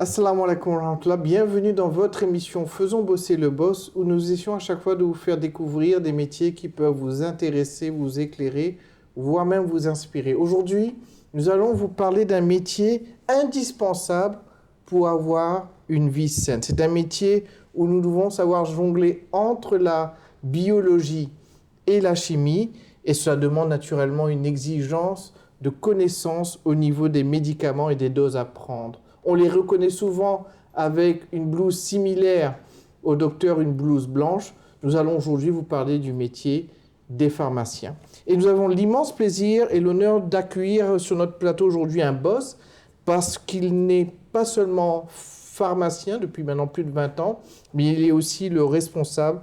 Assalamu alaikum wa rahmatullah. Bienvenue dans votre émission Faisons bosser le boss, où nous essayons à chaque fois de vous faire découvrir des métiers qui peuvent vous intéresser, vous éclairer, voire même vous inspirer. Aujourd'hui, nous allons vous parler d'un métier indispensable pour avoir une vie saine. C'est un métier où nous devons savoir jongler entre la biologie et la chimie, et cela demande naturellement une exigence de connaissance au niveau des médicaments et des doses à prendre. On les reconnaît souvent avec une blouse similaire au docteur, une blouse blanche. Nous allons aujourd'hui vous parler du métier des pharmaciens. Et nous avons l'immense plaisir et l'honneur d'accueillir sur notre plateau aujourd'hui un boss, parce qu'il n'est pas seulement pharmacien depuis maintenant plus de 20 ans, mais il est aussi le responsable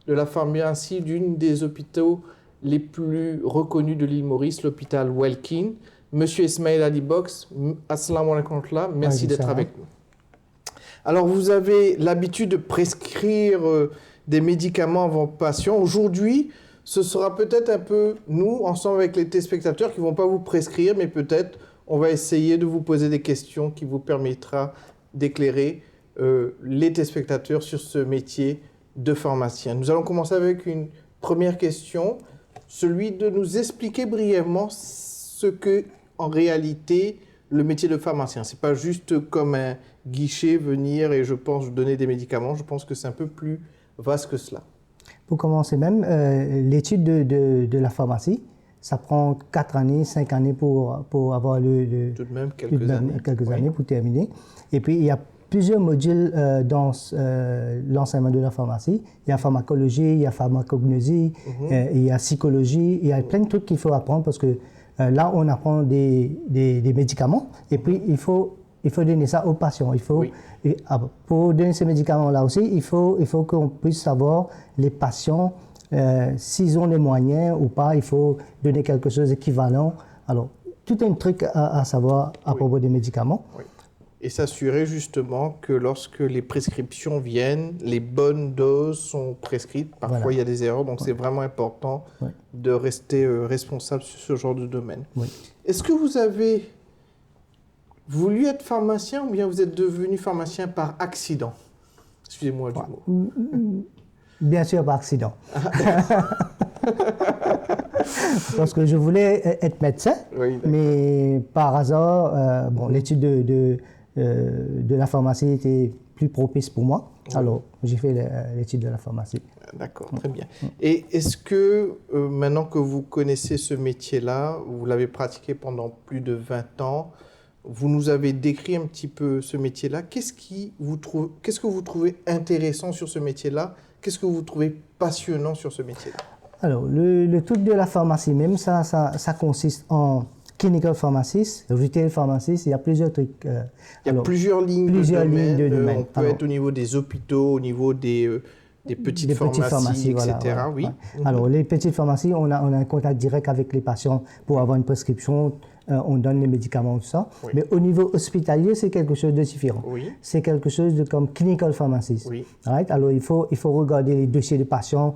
de la pharmacie d'une des hôpitaux les plus reconnus de l'île Maurice, l'hôpital Welkin. Monsieur Ismail Ali Box, assalamu alaikum, merci d'être avec nous. Alors, vous avez l'habitude de prescrire des médicaments à vos patients. Aujourd'hui, ce sera peut-être un peu nous, ensemble avec les téléspectateurs, qui ne vont pas vous prescrire, mais peut-être on va essayer de vous poser des questions qui vous permettra d'éclairer les téléspectateurs sur ce métier de pharmacien. Nous allons commencer avec une première question, celui de nous expliquer brièvement ce que en réalité, le métier de pharmacien. Ce n'est pas juste comme un guichet, venir et je pense donner des médicaments. Je pense que c'est un peu plus vaste que cela. Pour commencer même, l'étude de la pharmacie, ça prend 4 années, 5 années pour avoir tout de même quelques années pour terminer. Et puis, il y a plusieurs modules dans l'enseignement de la pharmacie. Il y a pharmacologie, il y a pharmacognosie, il y a psychologie. Il y a plein de trucs qu'il faut apprendre parce que là, on apprend des médicaments et puis il faut donner ça aux patients. Pour donner ces médicaments-là aussi, il faut qu'on puisse savoir les patients, s'ils ont les moyens ou pas, il faut donner quelque chose d'équivalent. Alors, tout un truc à savoir à propos des médicaments. Oui. Et s'assurer justement que lorsque les prescriptions viennent, les bonnes doses sont prescrites. Parfois, il y a des erreurs, donc c'est vraiment important de rester responsable sur ce genre de domaine. Oui. Est-ce que vous avez voulu être pharmacien ou bien vous êtes devenu pharmacien par accident? Excusez-moi du mot. Bien sûr, par accident. Parce que je voulais être médecin, mais par hasard, l'étude de la pharmacie était plus propice pour moi. Alors, j'ai fait l'étude de la pharmacie. D'accord, très bien. Et est-ce que, maintenant que vous connaissez ce métier-là, vous l'avez pratiqué pendant plus de 20 ans, vous nous avez décrit un petit peu ce métier-là. Qu'est-ce que vous trouvez intéressant sur ce métier-là? Qu'est-ce que vous trouvez passionnant sur ce métier-là? Alors, le truc de la pharmacie même, ça consiste en clinical pharmacist, retail pharmacist, il y a plusieurs trucs. Il y a plusieurs lignes de domaine. On peut être au niveau des hôpitaux, au niveau des petites pharmacies, etc. Voilà. Oui. Alors, les petites pharmacies, on a un contact direct avec les patients pour avoir une prescription, on donne les médicaments, tout ça. Oui. Mais au niveau hospitalier, c'est quelque chose de différent. Oui. C'est quelque chose de comme clinical pharmacist. Oui. Right? Alors, il faut regarder les dossiers des patients,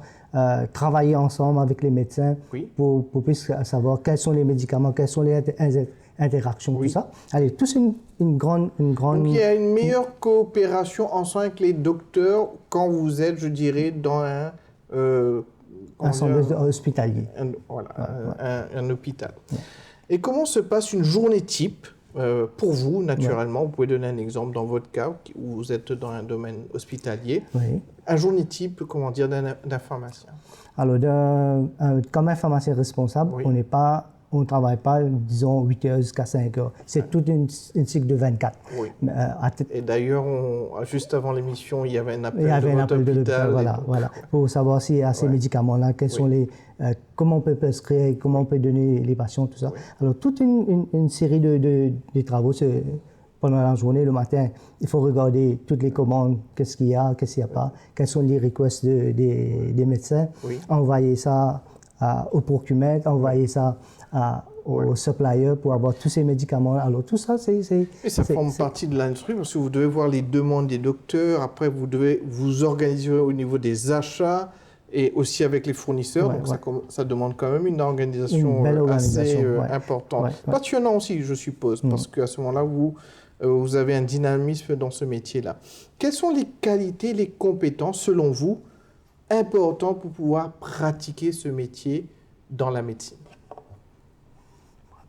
travailler ensemble avec les médecins pour plus savoir quels sont les médicaments, quelles sont les interactions, tout ça. Allez, tout c'est une grande... Donc, il y a une meilleure coopération ensemble avec les docteurs quand vous êtes, je dirais, dans un centre hospitalier. Un hôpital. Ouais. Et comment se passe une journée type pour vous, naturellement? Vous pouvez donner un exemple dans votre cas, où vous êtes dans un domaine hospitalier. Oui. Un journée type, comment dire, d'un pharmacien? Alors, comme un pharmacien responsable, on ne travaille pas, disons, 8 heures jusqu'à 5 heures. C'est toute une cycle de 24. Oui. Et d'ailleurs, juste avant l'émission, il y avait un appel de l'hôpital. Voilà. Pour savoir s'il y a ces médicaments-là, comment on peut prescrire, comment on peut donner les patients, tout ça. Oui. Alors, toute une série de travaux pendant la journée, le matin, il faut regarder toutes les commandes, qu'est-ce qu'il y a, qu'est-ce qu'il n'y a pas, quels sont les requests des médecins, envoyer ça au procurement, envoyer ça au supplier pour avoir tous ces médicaments. Alors tout ça, Et ça forme partie de l'industrie parce que vous devez voir les demandes des docteurs, après vous devez vous organiser au niveau des achats et aussi avec les fournisseurs. Donc ça demande quand même une organisation assez importante. Passionnant aussi, je suppose, parce qu'à ce moment-là, vous vous avez un dynamisme dans ce métier-là. Quelles sont les qualités, les compétences, selon vous, importantes pour pouvoir pratiquer ce métier dans la médecine?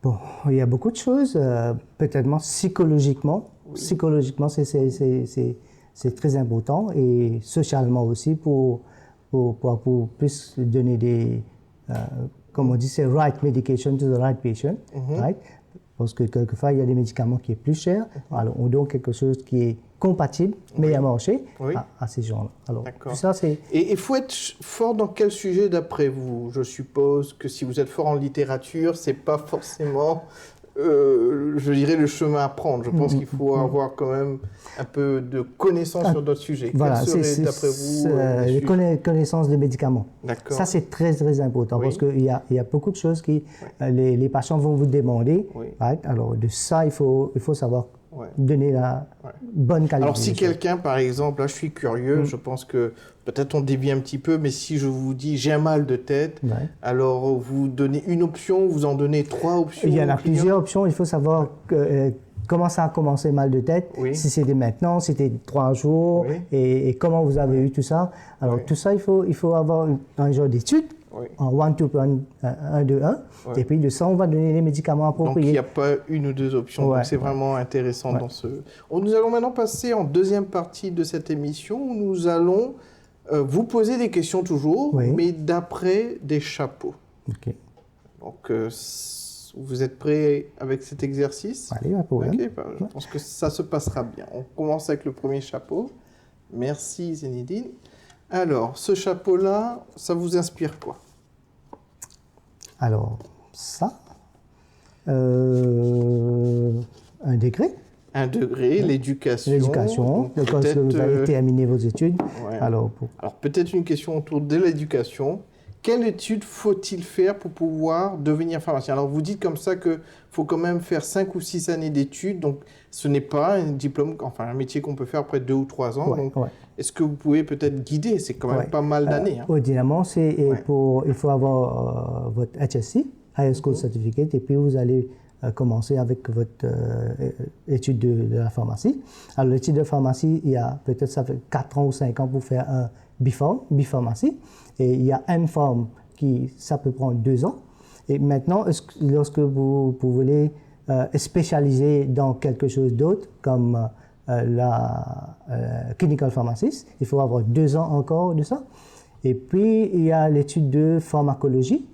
Bon, il y a beaucoup de choses, peut-être psychologiquement. Oui. Psychologiquement, c'est très important et socialement aussi pour plus donner des, comme on dit, c'est right medication to the right patient, right? Parce que quelquefois, il y a des médicaments qui sont plus chers, alors on donne quelque chose qui est compatible, meilleur marché à ces gens-là. Alors, tout ça, c'est... Et il faut être fort dans quel sujet d'après vous? Je suppose que si vous êtes fort en littérature, c'est pas forcément, je dirais, le chemin à prendre. Je pense qu'il faut avoir quand même un peu de connaissances sur d'autres sujets. Voilà, quels seraient, d'après vous, les connaissances des médicaments. D'accord. Ça, c'est très, très important parce qu'il y a beaucoup de choses que les patients vont vous demander. Right? Alors, de ça, il faut savoir donner la bonne qualité. Alors, si quelqu'un, par exemple, là, je suis curieux, je pense que peut-être on dévie un petit peu, mais si je vous dis j'ai un mal de tête, alors vous donnez une option, vous en donnez 3 options. Il y en a plusieurs options. Il faut savoir comment ça a commencé mal de tête, si c'était maintenant, si c'était 3 jours, et comment vous avez eu tout ça. Alors, tout ça, il faut avoir un genre d'étude. En 1, 2, 1. Et puis de ça, on va donner les médicaments appropriés. Donc, il n'y a pas une ou deux options. Donc, c'est vraiment intéressant dans ce... Nous allons maintenant passer en deuxième partie de cette émission où nous allons vous poser des questions toujours, mais d'après des chapeaux. OK. Donc, vous êtes prêts avec cet exercice? Allez, pas de problème. Je pense que ça se passera bien. On commence avec le premier chapeau. Merci, Zinedine. Alors, ce chapeau-là, ça vous inspire quoi? Alors, ça, un degré. Un degré, l'éducation. L'éducation, lorsque vous avez terminé vos études. Alors, peut-être une question autour de l'éducation. Quelle étude faut-il faire pour pouvoir devenir pharmacien? Alors, vous dites comme ça qu'il faut quand même faire 5 ou 6 années d'études. Donc, ce n'est pas un diplôme, enfin un métier qu'on peut faire après 2 ou 3 ans. Donc, est-ce que vous pouvez peut-être guider? C'est quand même pas mal d'années. Ordinairement, il faut avoir votre HSC, Higher School Certificate, et puis vous allez commencer avec votre étude de la pharmacie. Alors, l'étude de pharmacie, il y a peut-être ça fait 4 ans ou 5 ans pour faire un B-pharmacie. Et il y a M-Pharm ça peut prendre 2 ans. Et maintenant, lorsque vous voulez spécialiser dans quelque chose d'autre, comme la clinical pharmacist, il faut avoir 2 ans encore de ça. Et puis, il y a l'étude de pharmacologie.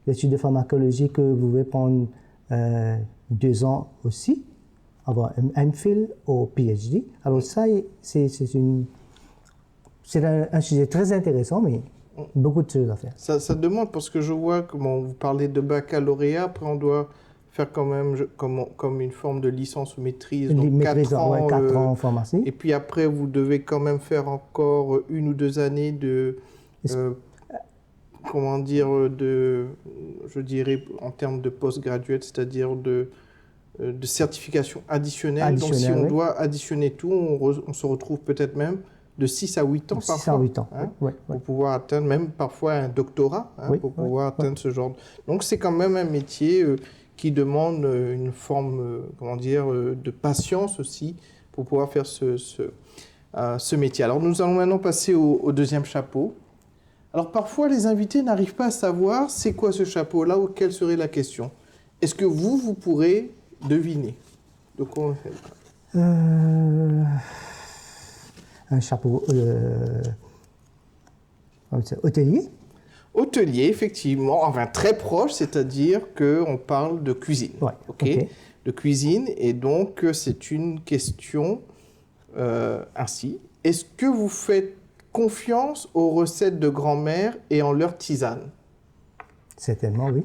L'étude de pharmacologie que vous pouvez prendre 2 ans aussi, avoir un MPhil ou PhD. Alors ça, c'est un sujet très intéressant, mais beaucoup de choses à faire. Ça demande, parce que je vois comment vous parlez de baccalauréat, après on doit faire quand même comme une forme de licence ou maîtrise, donc 4 ans, 4 ans en pharmacie. Et puis après, vous devez quand même faire encore 1 ou 2 années de... comment dire, je dirais en termes de postgraduate, c'est-à-dire de certification additionnelle. Donc si on doit additionner tout, on se retrouve peut-être même de 6 à 8 ans parfois. 6 à 8 ans, pour pouvoir atteindre même parfois un doctorat, pour pouvoir atteindre ce genre. Donc c'est quand même un métier qui demande une forme, comment dire, de patience aussi pour pouvoir faire ce métier. Alors nous allons maintenant passer au deuxième chapeau. Alors parfois les invités n'arrivent pas à savoir c'est quoi ce chapeau-là ou quelle serait la question. Est-ce que vous pourrez deviner de quoi on fait? Un chapeau hôtelier. Hôtelier, effectivement, enfin très proche, c'est-à-dire qu'on parle de cuisine. De cuisine, et donc c'est une question ainsi. Est-ce que vous faites confiance aux recettes de grand-mère et en leur tisane? Certainement, oui.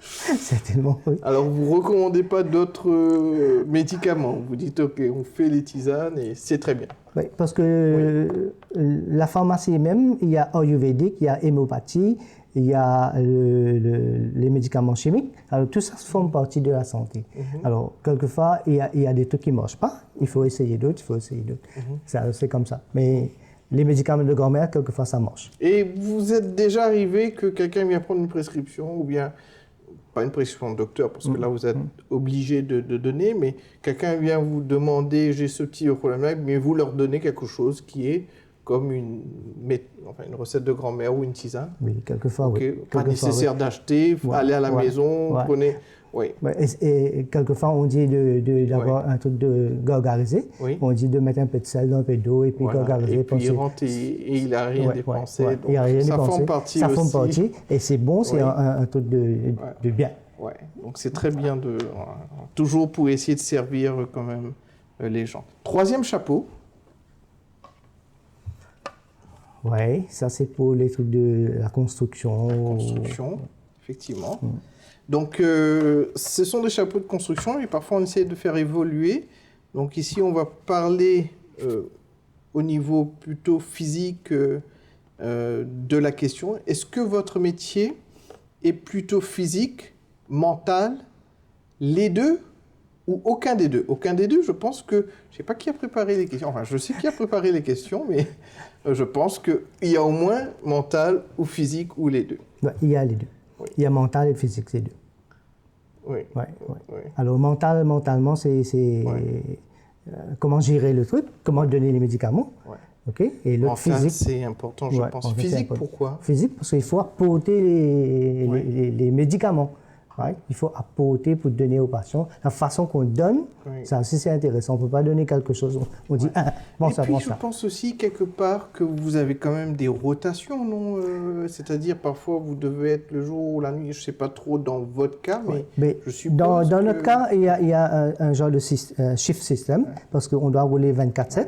Certainement, oui. Alors, vous ne recommandez pas d'autres médicaments? Vous dites, OK, on fait les tisanes et c'est très bien. Oui, parce que la pharmacie même, il y a ayurvédique, il y a hémopathie, il y a les médicaments chimiques. Alors, tout ça forme partie de la santé. Alors, quelquefois, il y a des trucs qui ne marchent pas. Il faut essayer d'autres, c'est comme ça. Mais les médicaments de grand-mère, quelquefois, ça marche. Et vous êtes déjà arrivé que quelqu'un vient prendre une prescription ou bien... pas une prescription de docteur, parce que là, vous êtes obligé de donner, mais quelqu'un vient vous demander, j'ai ce petit problème-là, mais vous leur donnez quelque chose qui est comme une recette de grand-mère ou une tisane. Oui, quelquefois, okay. oui. Pas nécessaire d'acheter, allez à la maison, prenez... Oui. Et quelquefois, on dit d'avoir un truc de gargariser. Oui. On dit de mettre un peu de sel dans un peu d'eau et puis gargariser. Et puis il rentre et il n'a rien dépensé. Donc il a rien ça dépensé. Forme partie ça aussi. forme partie. Et c'est bon, c'est un truc de bien. Ouais. Donc c'est très bien toujours pour essayer de servir quand même les gens. Troisième chapeau. Oui, ça c'est pour les trucs de la construction. Construction, effectivement. Donc, ce sont des chapeaux de construction et parfois on essaie de faire évoluer. Donc ici, on va parler au niveau plutôt physique de la question. Est-ce que votre métier est plutôt physique, mental, les deux ou aucun des deux? Aucun des deux, je pense que... Je ne sais pas qui a préparé les questions. Enfin, je sais qui a préparé les questions, mais je pense qu'il y a au moins mental ou physique ou les deux. Il y a les deux. Oui. Il y a mental et physique, c'est deux. Oui. Alors, mentalement, c'est comment gérer le truc, comment donner les médicaments. Okay? Et le physique, c'est important, je pense. Physique, pourquoi? Physique, parce qu'il faut apporter les médicaments. Right? Il faut apporter pour donner aux patients. La façon qu'on donne, ça aussi c'est intéressant. On ne peut pas donner quelque chose, on dit bon, ça prend ça. Et puis je pense aussi quelque part que vous avez quand même des rotations, non? C'est-à-dire parfois vous devez être le jour ou la nuit, je ne sais pas trop dans votre cas, mais je suppose dans notre cas, il y a un genre de shift system, parce qu'on doit rouler 24/7.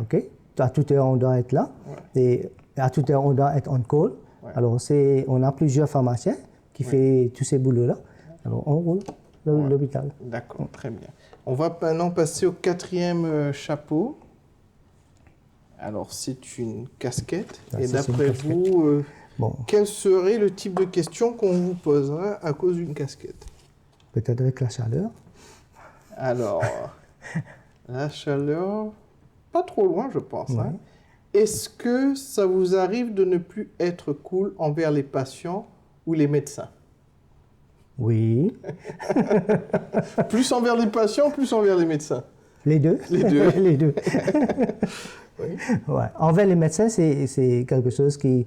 Okay? À toute heure, on doit être là. Et à toute heure, on doit être on call. Alors, on a plusieurs pharmaciens qui fait tous ces boulots-là. Alors, on roule l'hôpital. D'accord, très bien. On va maintenant passer au quatrième chapeau. Alors, c'est une casquette. Et d'après vous, quel serait le type de question qu'on vous posera à cause d'une casquette? Peut-être avec la chaleur. Alors, la chaleur, pas trop loin, je pense. Hein. Est-ce que ça vous arrive de ne plus être cool envers les patients ou les médecins? Oui. Plus envers les patients, plus envers les médecins? Les deux. Les deux. Les deux. Envers les médecins, c'est quelque chose qui,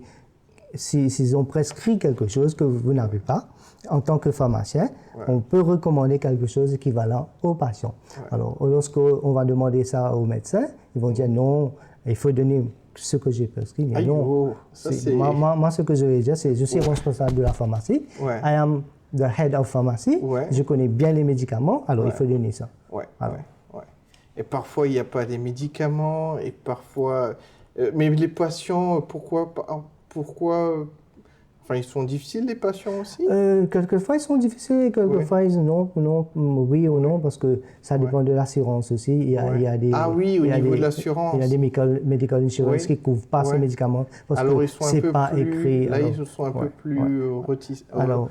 s'ils ont prescrit quelque chose que vous n'avez pas, en tant que pharmacien, on peut recommander quelque chose d'équivalent aux patients. Alors, lorsqu'on va demander ça aux médecins, ils vont dire non, il faut donner ce que j'ai prescrit. Mais non, moi, ce que je vais dire, c'est je suis responsable de la pharmacie. I am the head of pharmacy. Je connais bien les médicaments, alors il faut donner ça. Et parfois, il n'y a pas des médicaments, et parfois... mais les patients, pourquoi Enfin, ils sont difficiles, les patients aussi? Quelquefois, ils sont difficiles, quelquefois, ils non, oui ou non, parce que ça dépend de l'assurance aussi. Il y a des, au niveau de l'assurance. Il y a des medical insurance qui ne couvrent pas ces médicaments, parce alors, que ce n'est pas écrit. Là, ils sont un peu plus reticents. Alors,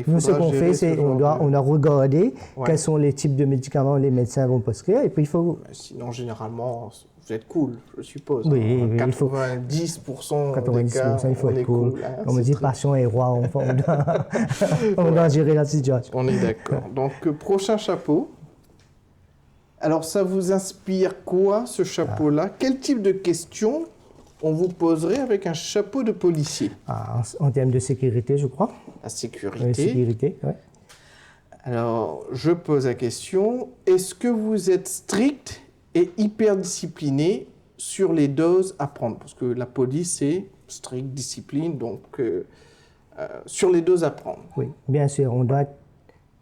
nous, ce qu'on fait, c'est qu'on doit regarder quels sont les types de médicaments les médecins vont prescrire, et puis il faut... Sinon, généralement... Vous êtes cool, je suppose. Oui, 90% des cas, il faut être cool. Hein, on me dit patient et roi, on doit gérer la situation. On est d'accord. Donc, prochain chapeau. Alors, ça vous inspire quoi, ce chapeau-là? Quel type de questions on vous poserait avec un chapeau de policier? En termes de sécurité, je crois. La sécurité. Sécurité, oui. Alors, je pose la question. Est-ce que vous êtes strict et hyper discipliné sur les doses à prendre? Parce que la police, c'est stricte discipline, donc sur les doses à prendre. Oui, bien sûr, on doit être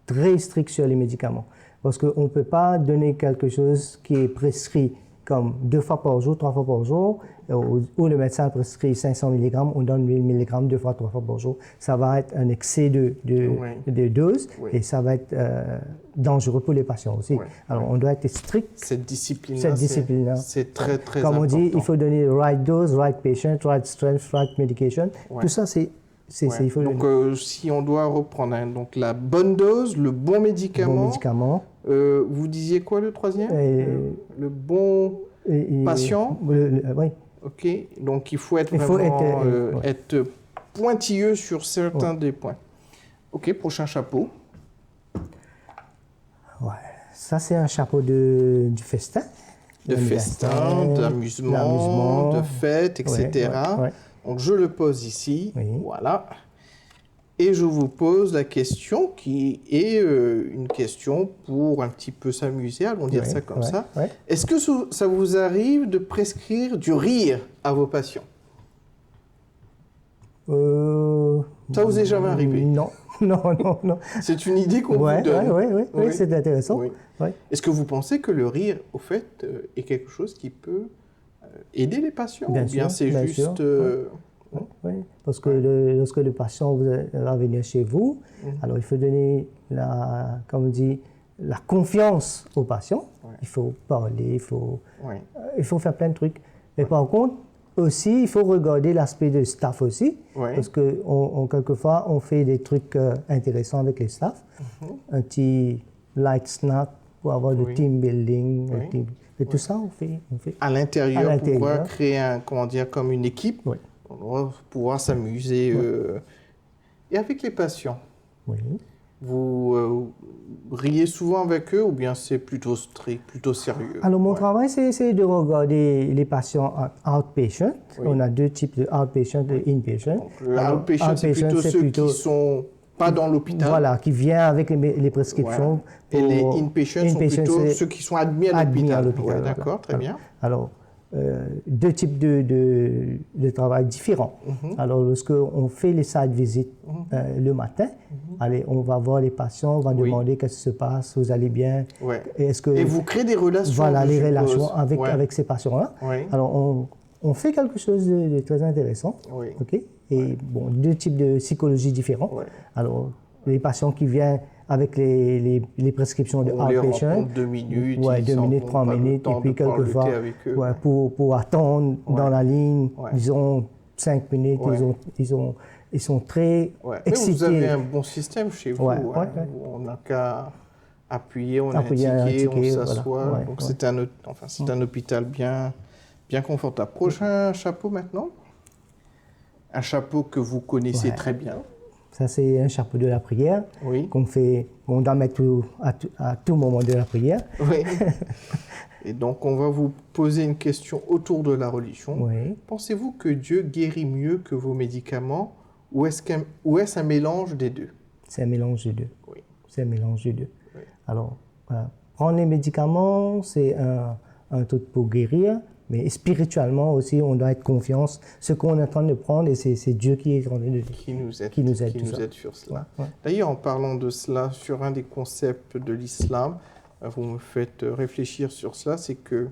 très strict sur les médicaments. Parce qu'on ne peut pas donner quelque chose qui est prescrit comme 2 fois par jour, 3 fois par jour, où le médecin prescrit 500 mg, on donne 1000 mg 2 fois, 3 fois par jour. Ça va être un excès de dose et ça va être dangereux pour les patients aussi. Alors, on doit être strict. Cette discipline-là, c'est très, très important. Comme on dit, il faut donner right dose, right patient, right strength, right medication. Tout ça, il faut donc, si on doit reprendre, donc la bonne dose, le bon médicament. Vous disiez quoi, le troisième? Le bon patient? Oui. OK. Donc, il faut être être pointilleux sur certains des points. Ok, prochain chapeau. Ouais. Ça, c'est un chapeau du festin. De festin, d'amusement, de fête, etc. Ouais. Donc, je le pose ici. Oui. Voilà. Et je vous pose la question qui est une question pour un petit peu s'amuser, allons dire ça comme ça. Ouais. Est-ce que ça vous arrive de prescrire du rire à vos patients? Ça vous est jamais arrivé? Non. C'est une idée qu'on vous donne. Oui, c'est intéressant. Oui. Ouais. Est-ce que vous pensez que le rire, au fait, est quelque chose qui peut aider les patients? Bien ou bien sûr, c'est bien juste... sûr. Oui, parce que lorsque le patient va venir chez vous, alors il faut donner comme on dit, la confiance au patient. Ouais. Il faut parler, il faut faire plein de trucs. Mais par contre, aussi, il faut regarder l'aspect du staff aussi, parce que quelquefois, on fait des trucs intéressants avec les staffs. Un petit light snack pour avoir du team building. Et tout ça, on fait. À l'intérieur, pour pouvoir créer comme une équipe. Oui. On va pouvoir s'amuser. Et avec les patients, vous riez souvent avec eux ou bien c'est plutôt strict, plutôt sérieux? Alors, mon travail, c'est de regarder les patients en outpatient. On a deux types de outpatient et inpatient. Donc, le outpatient, c'est plutôt ceux qui sont pas dans l'hôpital. Voilà, qui viennent avec les prescriptions. Et les inpatients sont plutôt ceux qui sont admis à l'hôpital. D'accord, très bien. Alors, deux types de travail différents. Alors, lorsqu'on fait les site visits le matin, allez, on va voir les patients, on va demander qu'est-ce qui se passe, vous allez bien. Et vous créez des relations. Voilà, les relations avec ces patients-là. Alors, on fait quelque chose de très intéressant. OK? Et bon, deux types de psychologie différents. Alors, les patients qui viennent avec les prescriptions de outpatient. On les 2 minutes, 2 minutes, 3 minutes, et puis quelquefois, pour attendre dans la ligne, ils ont 5 minutes, ils sont très excités. Mais vous avez un bon système chez vous. On n'a qu'à appuyer, on a un ticket, on s'assoit. Donc c'est un hôpital bien confortable. Prochain chapeau maintenant. Un chapeau que vous connaissez très bien. Ça, c'est un chapeau de la prière qu'on doit mettre à tout moment de la prière. Oui. Et donc, on va vous poser une question autour de la religion. Pensez-vous que Dieu guérit mieux que vos médicaments ou est-ce un mélange des deux? C'est un mélange des deux. Oui. C'est un mélange des deux. Oui. Alors, prendre les médicaments, c'est un truc pour guérir. Mais spirituellement aussi, on doit être confiance. Ce qu'on est en train de prendre, et c'est Dieu qui est en train de qui nous aide sur cela. D'ailleurs, en parlant de cela, sur un des concepts de l'islam, vous me faites réfléchir sur cela, c'est que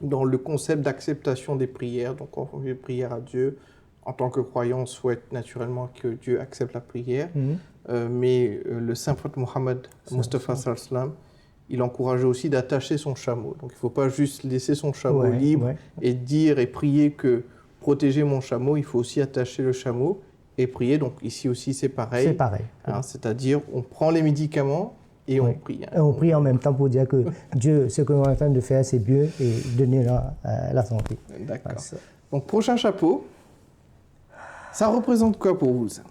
dans le concept d'acceptation des prières, donc quand on fait prière à Dieu, en tant que croyant, on souhaite naturellement que Dieu accepte la prière, mais le saint prophète Mohammed Mustafa sallam, il encourageait aussi d'attacher son chameau. Donc il ne faut pas juste laisser son chameau libre et dire et prier que protéger mon chameau, il faut aussi attacher le chameau et prier. Donc ici aussi c'est pareil. C'est pareil. C'est-à-dire on prend les médicaments et on prie. Et on prie en même temps pour dire que Dieu, ce qu'on est en train de faire, c'est mieux et donner la santé. D'accord. Donc prochain chapeau, ça représente quoi pour vous ça?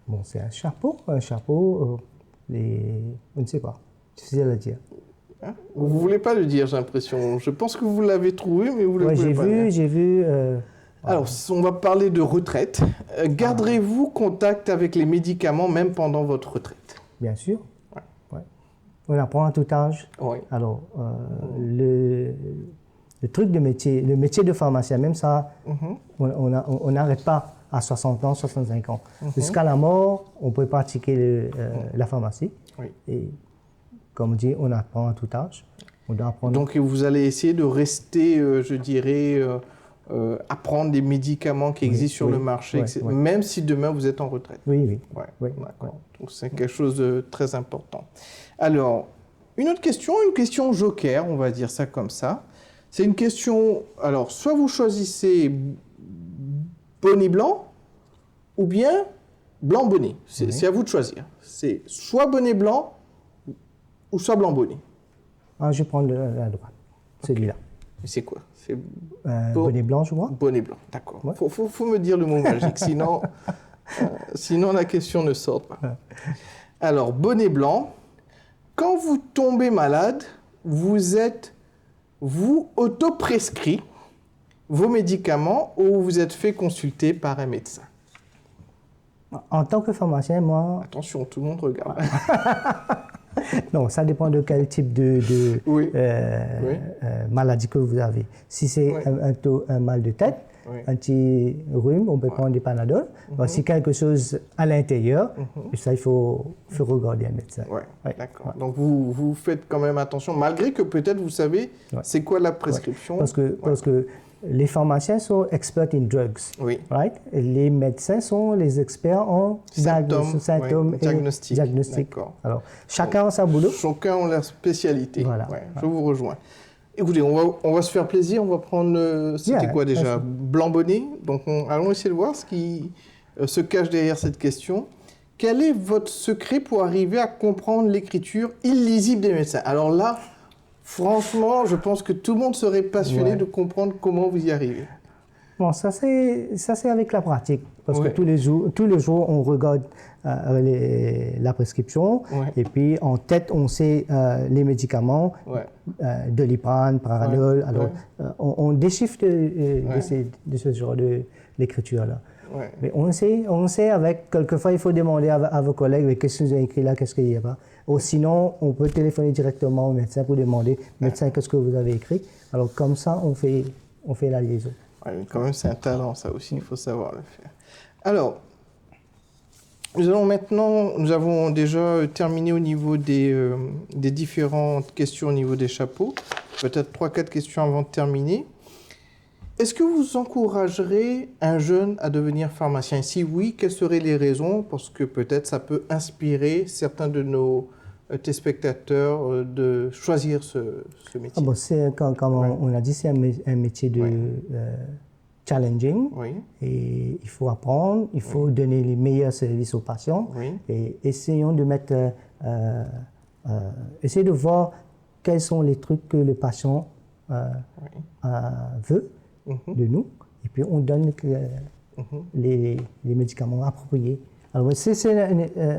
Bon, c'est un chapeau. Je ne sais pas. Difficile à le dire. Vous ne voulez pas le dire, j'ai l'impression. Je pense que vous l'avez trouvé, mais vous ne le pouvez pas. J'ai vu. Alors, on va parler de retraite. Garderez-vous contact avec les médicaments même pendant votre retraite? Bien sûr. On apprend à tout âge. Alors, le truc de métier, le métier de pharmacien, même ça, on n'arrête pas à 60 ans, 65 ans. Jusqu'à la mort, on peut pratiquer la pharmacie. Et comme on dit, on apprend à tout âge. On doit apprendre. Donc vous allez essayer de rester, je dirais, apprendre des médicaments qui existent sur le marché, même si demain vous êtes en retraite. Oui. Donc c'est quelque chose de très important. Alors, une question joker, on va dire ça comme ça. C'est une question, alors, soit vous choisissez bonnet blanc ou bien blanc bonnet. C'est à vous de choisir. C'est soit bonnet blanc ou soit blanc bonnet. Je prends la droite, celui-là. Mais c'est quoi? Bonnet blanc, je crois. Bonnet blanc, d'accord. Faut me dire le mot magique, sinon Sinon, la question ne sort pas. Alors, bonnet blanc, quand vous tombez malade, vous auto-prescrit vos médicaments ou vous êtes fait consulter par un médecin? En tant que pharmacien, moi... Attention, tout le monde regarde. Non, ça dépend de quel type de maladie que vous avez. Si c'est un mal de tête, un petit rhume, on peut prendre des Panadol. Si quelque chose à l'intérieur, ça, il faut regarder un médecin. D'accord. Donc, vous faites quand même attention, malgré que peut-être vous savez c'est quoi la prescription. Parce que les pharmaciens sont experts in drugs. Right? Et les médecins sont les experts en symptômes et diagnostic. D'accord. Alors, chacun a sa boulot. Chacun a leur spécialité. Voilà. Je vous rejoins. Écoutez, on va se faire plaisir. On va prendre, c'était quoi déjà? Blanc bonnet. Donc, allons essayer de voir ce qui se cache derrière cette question. Quel est votre secret pour arriver à comprendre l'écriture illisible des médecins? Alors là, franchement, je pense que tout le monde serait passionné de comprendre comment vous y arrivez. Bon, ça c'est avec la pratique. Parce que tous les jours, on regarde la prescription. Et puis, en tête, on sait les médicaments, Doliprane, Paranol. Alors, on déchiffre de ce genre d'écriture-là. Mais on sait avec, quelquefois, il faut demander à vos collègues, qu'est-ce que vous avez écrit là, qu'est-ce qu'il n'y a pas. Ou sinon, on peut téléphoner directement au médecin pour demander, médecin, qu'est-ce que vous avez écrit. Alors, comme ça, on fait la liaison. Quand même, c'est un talent, ça aussi, il faut savoir le faire. Alors, nous avons déjà terminé au niveau des différentes questions au niveau des chapeaux. Peut-être 3-4 questions avant de terminer. Est-ce que vous encouragerez un jeune à devenir pharmacien? Si oui, quelles seraient les raisons? Parce que peut-être ça peut inspirer certains de nos téléspectateurs de choisir ce métier. Comme on a dit, c'est un métier de challenging. Et il faut apprendre, il faut donner les meilleurs services aux patients. Et essayons de essayer de voir quels sont les trucs que le patient veut de nous. Et puis on donne les médicaments appropriés. Alors,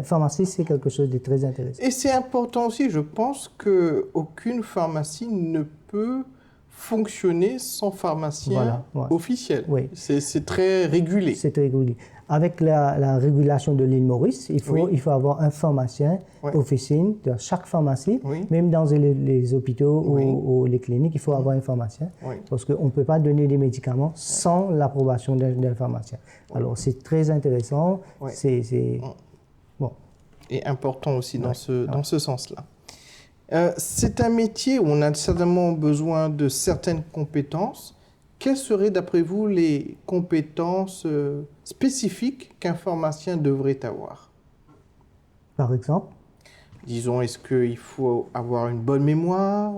pharmacie, c'est quelque chose de très intéressant. Et c'est important aussi, je pense qu'aucune pharmacie ne peut fonctionner sans pharmacien officiel. C'est très régulé. C'est très régulé. Avec la régulation de l'île Maurice, il faut avoir un pharmacien officine dans chaque pharmacie, même dans les hôpitaux ou les cliniques, il faut avoir un pharmacien, parce qu'on ne peut pas donner des médicaments sans l'approbation d'un pharmacien. Alors, c'est très intéressant, c'est bon. Et important aussi dans ce sens-là. C'est un métier où on a certainement besoin de certaines compétences. Quelles seraient, d'après vous, les compétences spécifiques qu'un pharmacien devrait avoir? Par exemple? Disons, est-ce qu'il faut avoir une bonne mémoire?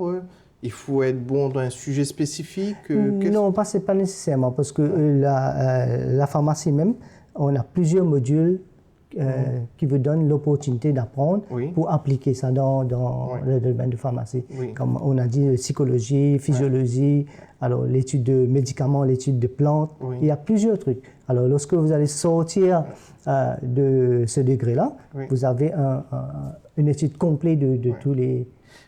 Il faut être bon dans un sujet spécifique? Non, pas nécessairement, parce que la pharmacie même, on a plusieurs modules qui vous donnent l'opportunité d'apprendre pour appliquer ça dans le domaine de pharmacie. Comme on a dit, psychologie, physiologie, alors l'étude de médicaments, l'étude de plantes, il y a plusieurs trucs. Alors lorsque vous allez sortir de ce degré-là, vous avez une étude complète de tous les...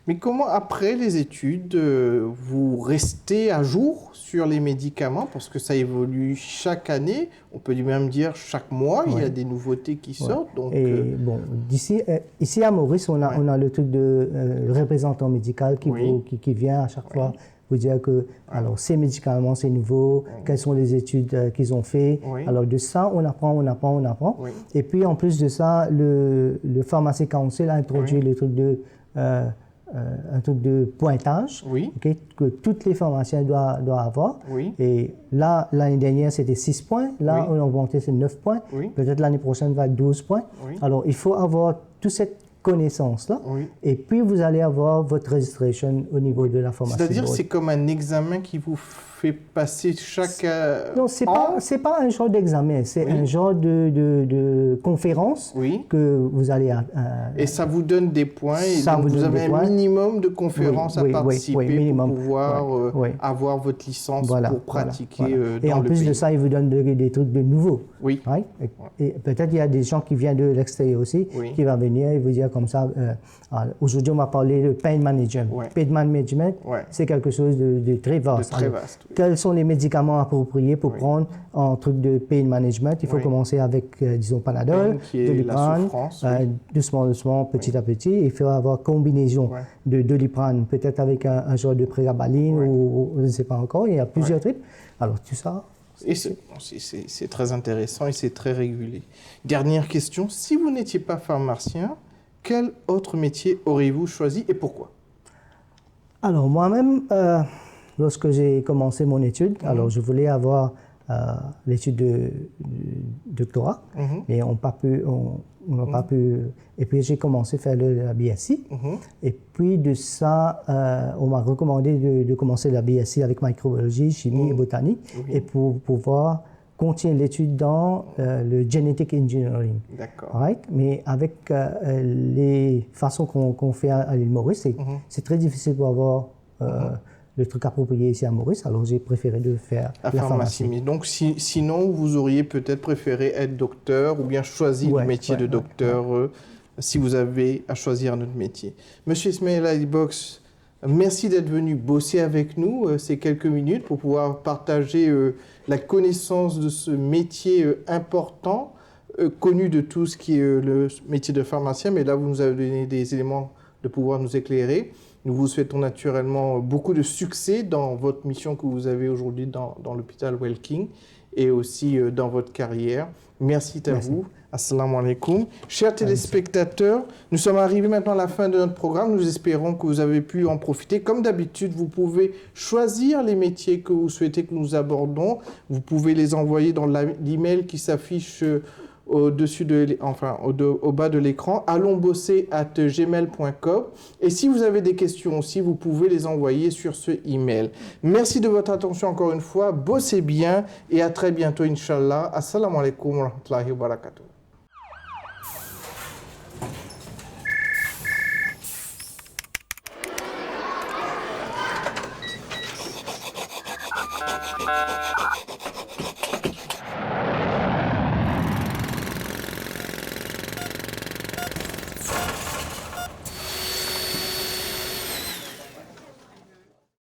Mais comment, après les études, vous restez à jour sur les médicaments? Parce que ça évolue chaque année, on peut même dire chaque mois, il y a des nouveautés qui sortent. Donc, bon, ici à Maurice, on a le truc de représentant médical qui vient à chaque fois vous dire que alors, ces médicaments, c'est nouveau, quelles sont les études qu'ils ont fait. Alors de ça, on apprend. Et puis en plus de ça, le Pharmacy Council a introduit le truc de... un truc de pointage que tous les pharmaciens doivent avoir. Et là, l'année dernière, c'était 6 points. Là, on a augmenté, c'est 9 points. Peut-être l'année prochaine, va être 12 points. Alors, il faut avoir toute cette connaissances-là. Oui. Et puis, vous allez avoir votre registration au niveau de la pharmacie. C'est-à-dire board. c'est comme un examen qui vous fait passer chaque Non, c'est an? pas un genre d'examen, c'est Oui. un genre de conférence Oui. que vous allez... Et ça vous donne des points et Ça donc vous vous donne avez des un points. minimum de conférences Oui, à oui, participer oui, minimum. pour pouvoir Ouais, oui. avoir votre licence Voilà, pour pratiquer voilà. dans Et en le plus pays. de ça, ils vous donnent des trucs de nouveaux. Oui. Right? Et peut-être il y a des gens qui viennent de l'extérieur aussi, Oui. qui vont venir et vous dire comme ça, aujourd'hui on va parler de pain management. Ouais. Pain management, Ouais. c'est quelque chose de très vaste. De très Alors, vaste, oui. Quels sont les médicaments appropriés pour Oui. prendre en truc de pain management? Il faut Oui. commencer avec, disons, Panadol, Pain, qui est Doliprane, la souffrance, oui. doucement, petit à petit. Il faut avoir combinaison Ouais. de Doliprane, peut-être avec un genre de prégabaline Ouais. ou je ne sais pas encore. Il y a plusieurs trucs. Alors tout ça, Et c'est très intéressant et c'est très régulier. Dernière question, si vous n'étiez pas pharmacien, quel autre métier auriez-vous choisi et pourquoi? alors moi-même, lorsque j'ai commencé mon étude, alors je voulais avoir l'étude de doctorat, mais on n'a pas pu. Et puis j'ai commencé à faire la BSc. Et puis de ça, on m'a recommandé de commencer la BSc avec microbiologie, chimie et botanique, et pour pouvoir continuer l'étude dans le genetic engineering. D'accord. Right? Mais avec les façons qu'on fait à l'île Maurice, c'est très difficile pour avoir le truc approprié ici à Maurice, alors j'ai préféré de faire la pharmacie. Mais donc, sinon, vous auriez peut-être préféré être docteur ou bien choisi le métier de docteur si vous avez à choisir un autre métier. Monsieur Ismaël Ali-Box, merci d'être venu bosser avec nous ces quelques minutes pour pouvoir partager la connaissance de ce métier important, connu de tous qui est le métier de pharmacien, mais là, vous nous avez donné des éléments de pouvoir nous éclairer. Nous vous souhaitons naturellement beaucoup de succès dans votre mission que vous avez aujourd'hui dans l'hôpital Welking et aussi dans votre carrière. Merci à vous. Assalamu alaikum. Chers téléspectateurs, nous sommes arrivés maintenant à la fin de notre programme. Nous espérons que vous avez pu en profiter. Comme d'habitude, vous pouvez choisir les métiers que vous souhaitez que nous abordons. Vous pouvez les envoyer dans l'email qui s'affiche au-dessus au bas de l'écran, allonsbosser@gmail.com. Et si vous avez des questions aussi, vous pouvez les envoyer sur ce email. Merci de votre attention encore une fois. Bossez bien et à très bientôt, Inch'Allah. Assalamu alaikum wa rahmatullahi wa barakatuh.